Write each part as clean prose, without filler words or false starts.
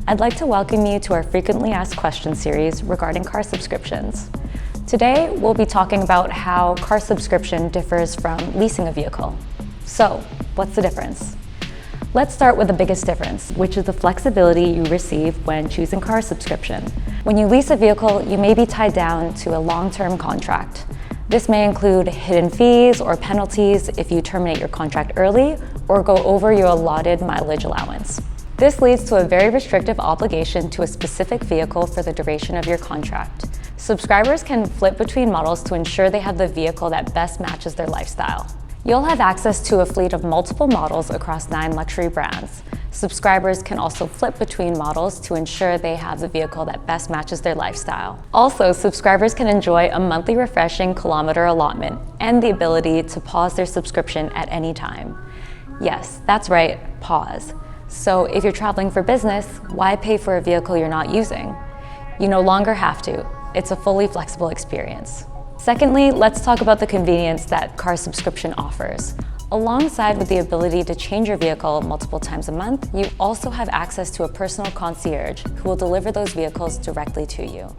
I'd like to welcome you to our frequently asked questions series regarding car subscriptions. Today, we'll be talking about how car subscription differs from leasing a vehicle. So, what's the difference? Let's start with the biggest difference, which is the flexibility you receive when choosing car subscription. When you lease a vehicle, you may be tied down to a long-term contract. This may include hidden fees or penalties if you terminate your contract early or go over your allotted mileage allowance. This leads to a very restrictive obligation to a specific vehicle for the duration of your contract. Subscribers can flip between models to ensure they have the vehicle that best matches their lifestyle. You'll have access to a fleet of multiple models across 9 luxury brands. Subscribers can also flip between models to ensure they have the vehicle that best matches their lifestyle. Also, subscribers can enjoy a monthly refreshing kilometer allotment and the ability to pause their subscription at any time. Yes, that's right, pause. So if you're traveling for business, why pay for a vehicle you're not using? You no longer have to. It's a fully flexible experience. Secondly, let's talk about the convenience that car subscription offers. Alongside with the ability to change your vehicle multiple times a month, you also have access to a personal concierge who will deliver those vehicles directly to you.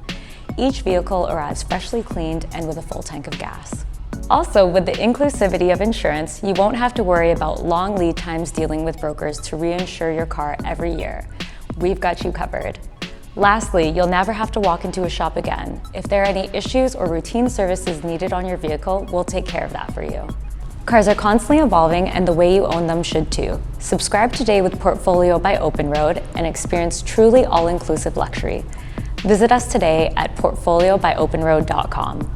Each vehicle arrives freshly cleaned and with a full tank of gas. Also, with the inclusivity of insurance, you won't have to worry about long lead times dealing with brokers to reinsure your car every year. We've got you covered. Lastly, you'll never have to walk into a shop again. If there are any issues or routine services needed on your vehicle, we'll take care of that for you. Cars are constantly evolving and the way you own them should too. Subscribe today with Portfolio by OpenRoad and experience truly all-inclusive luxury. Visit us today at portfoliobyopenroad.com.